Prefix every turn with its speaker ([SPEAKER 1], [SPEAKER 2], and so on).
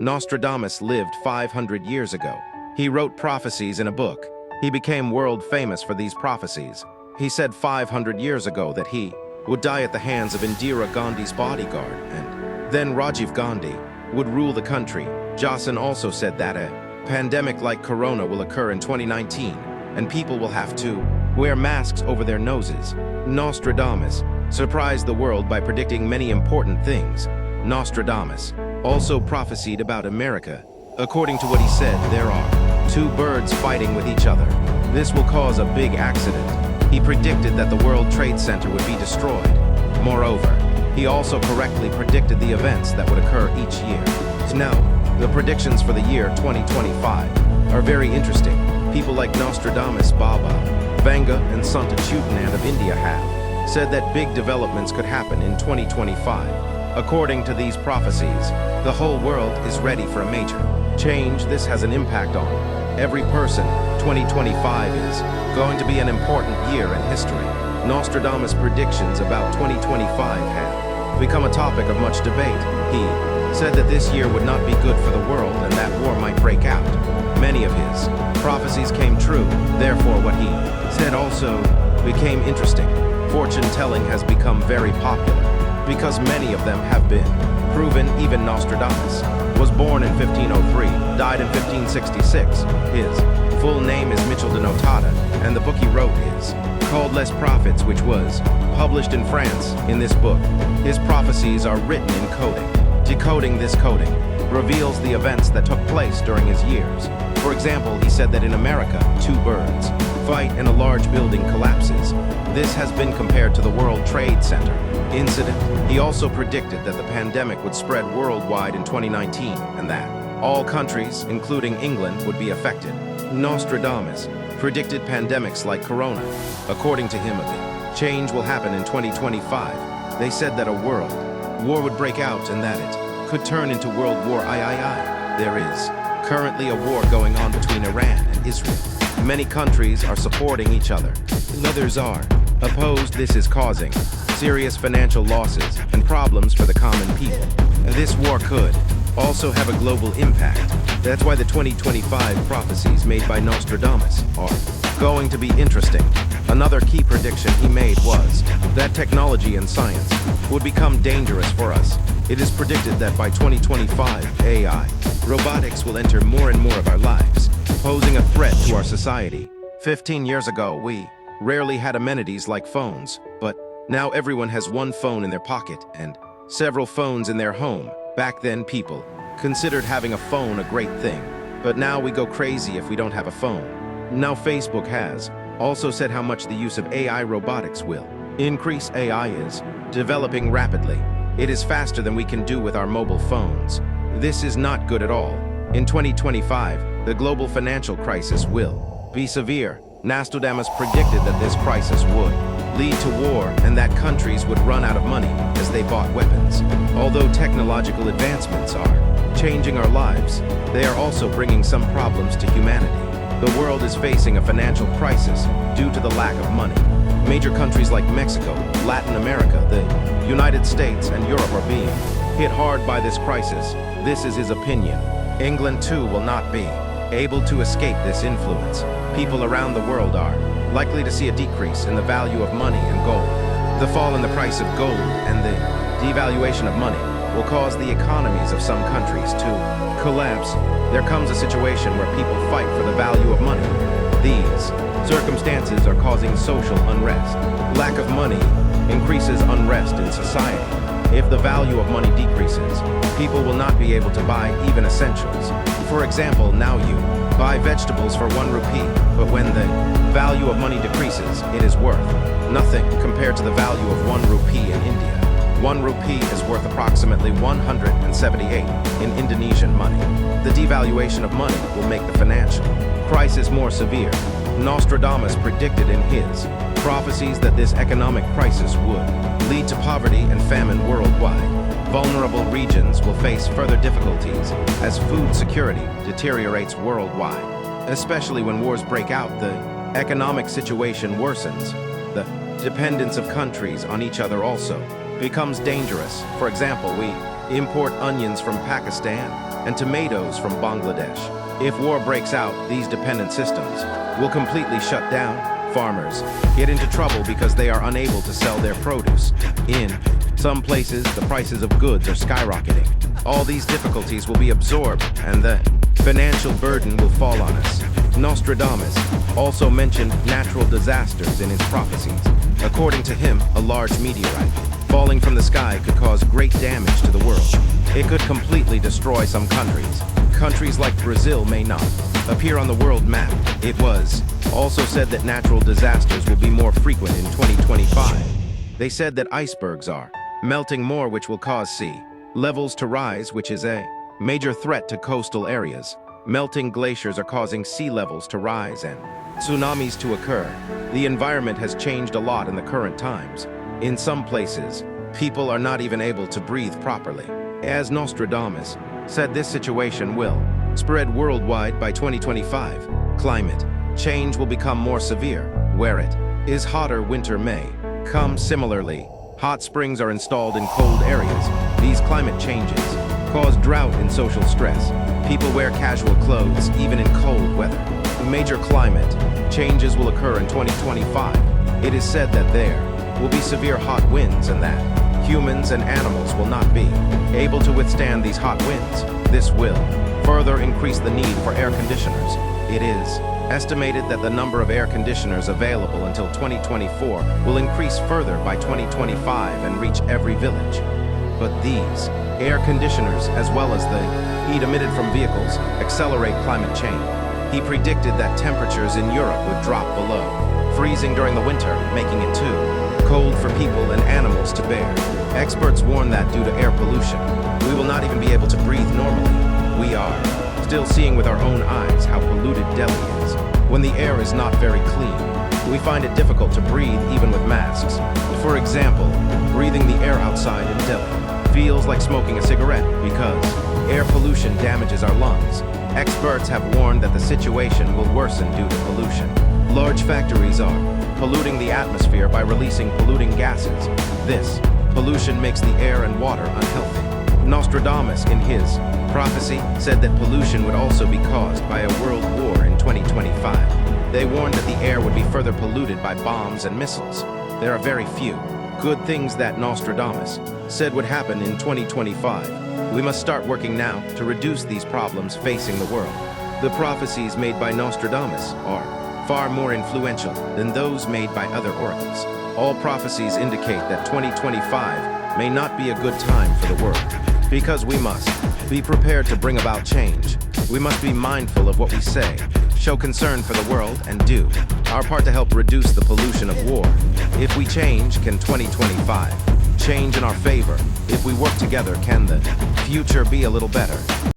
[SPEAKER 1] Nostradamus lived 500 years ago. He wrote prophecies in a book. He became world famous for these prophecies. He said 500 years ago that he would die at the hands of Indira Gandhi's bodyguard, and then Rajiv Gandhi would rule the country. Jason also said that a pandemic like corona will occur in 2019, and people will have to wear masks over their noses. Nostradamus surprised the world by predicting many important things. Nostradamus also prophesied about America. According to what he said, there are two birds fighting with each other. This will cause a big accident. He predicted that the World Trade Center would be destroyed. Moreover, he also correctly predicted the events that would occur each year. Now, the predictions for the year 2025 are very interesting. People like Nostradamus, Baba, Vanga, and Sant Achyutanand of India have said that big developments could happen in 2025. According to these prophecies, the whole world is ready for a major change. This has an impact on every person. 2025 is going to be an important year in history. Nostradamus' predictions about 2025 have become a topic of much debate. He said that this year would not be good for the world and that war might break out. Many of his prophecies came true, therefore what he said also became interesting. Fortune-telling has become very popular because many of them have been proven. Even Nostradamus was born in 1503, died in 1566. His full name is Michel de Notada, and the book he wrote is called Les Prophets, which was published in France. In this book, his prophecies are written in coding. Decoding this coding reveals the events that took place during his years. For example, he said that in America, two birds fight and a large building collapses. This has been compared to the World Trade Center incident. He also predicted that the pandemic would spread worldwide in 2019 and that all countries, including England, would be affected. Nostradamus predicted pandemics like corona. According to him, a big change will happen in 2025. They said that a world war would break out and that it could turn into World War III. There is currently a war going on between Iran and Israel. Many countries are supporting each other, and others are opposed. This is causing serious financial losses and problems for the common people. This war could also have a global impact. That's why the 2025 prophecies made by Nostradamus are going to be interesting. Another key prediction he made was that technology and science would become dangerous for us. It is predicted that by 2025, AI, robotics will enter more and more of our lives, posing a threat to our society. 15 years ago, we rarely had amenities like phones, but now everyone has one phone in their pocket and several phones in their home. Back then, people considered having a phone a great thing, but now we go crazy if we don't have a phone. Now Facebook has also said how much the use of AI robotics will increase. AI is developing rapidly. It is faster than we can do with our mobile phones. This is not good at all. In 2025, the global financial crisis will be severe. Nostradamus predicted that this crisis would lead to war and that countries would run out of money as they bought weapons. Although technological advancements are changing our lives, they are also bringing some problems to humanity. The world is facing a financial crisis due to the lack of money. Major countries like Mexico, Latin America, the United States, and Europe are being hit hard by this crisis. This is his opinion. England too will not be able to escape this influence. People around the world are likely to see a decrease in the value of money and gold. The fall in the price of gold and the devaluation of money will cause the economies of some countries to collapse. There comes a situation where people fight for the value of money. These circumstances are causing social unrest. Lack of money increases unrest in society. If the value of money decreases, people will not be able to buy even essentials. For example, now you buy vegetables for 1 rupee, but when the value of money decreases, it is worth nothing compared to the value of 1 rupee in India. 1 rupee is worth approximately 178 in Indonesian money. The devaluation of money will make the financial crisis more severe. Nostradamus predicted in his prophecies that this economic crisis would lead to poverty and famine worldwide. Vulnerable regions will face further difficulties as food security deteriorates worldwide. Especially when wars break out, the economic situation worsens. The dependence of countries on each other also becomes dangerous. For example, we import onions from Pakistan and tomatoes from Bangladesh. If war breaks out, these dependent systems will completely shut down. Farmers get into trouble because they are unable to sell their produce. In some places, the prices of goods are skyrocketing. All these difficulties will be absorbed, and the financial burden will fall on us. Nostradamus also mentioned natural disasters in his prophecies. According to him, a large meteorite falling from the sky could cause great damage to the world. It could completely destroy some countries. Countries like Brazil may not appear on the world map. It was also said that natural disasters will be more frequent in 2025. They said that icebergs are melting more, which will cause sea levels to rise, which is a major threat to coastal areas. Melting glaciers are causing sea levels to rise and tsunamis to occur. The environment has changed a lot in the current times. In some places, people are not even able to breathe properly. As Nostradamus said, this situation will spread worldwide by 2025. Climate change will become more severe. Where it is hotter, winter may come. Similarly, hot springs are installed in cold areas. These climate changes cause drought and social stress. People wear casual clothes even in cold weather. Major climate changes will occur in 2025. It is said that there will be severe hot winds and that humans and animals will not be able to withstand these hot winds. This will further increase the need for air conditioners. It is estimated that the number of air conditioners available until 2024 will increase further by 2025 and reach every village. But these air conditioners, as well as the heat emitted from vehicles, accelerate climate change. He predicted that temperatures in Europe would drop below freezing during the winter, making it too cold for people and animals to bear. Experts warn that due to air pollution, we will not even be able to breathe normally. We are still seeing with our own eyes how polluted Delhi is. When the air is not very clean, we find it difficult to breathe even with masks. For example, breathing the air outside in Delhi feels like smoking a cigarette because air pollution damages our lungs. Experts have warned that the situation will worsen due to pollution. Large factories are polluting the atmosphere by releasing polluting gases. This pollution makes the air and water unhealthy. Nostradamus, in his prophecy, said that pollution would also be caused by a world war in 2025. They warned that the air would be further polluted by bombs and missiles. There are very few good things that Nostradamus said would happen in 2025. We must start working now to reduce these problems facing the world. The prophecies made by Nostradamus are far more influential than those made by other oracles. All prophecies indicate that 2025 may not be a good time for the world, because we must be prepared to bring about change. We must be mindful of what we say, show concern for the world, and do our part to help reduce the pollution of war. If we change, can 2025 change in our favor? If we work together, can the future be a little better?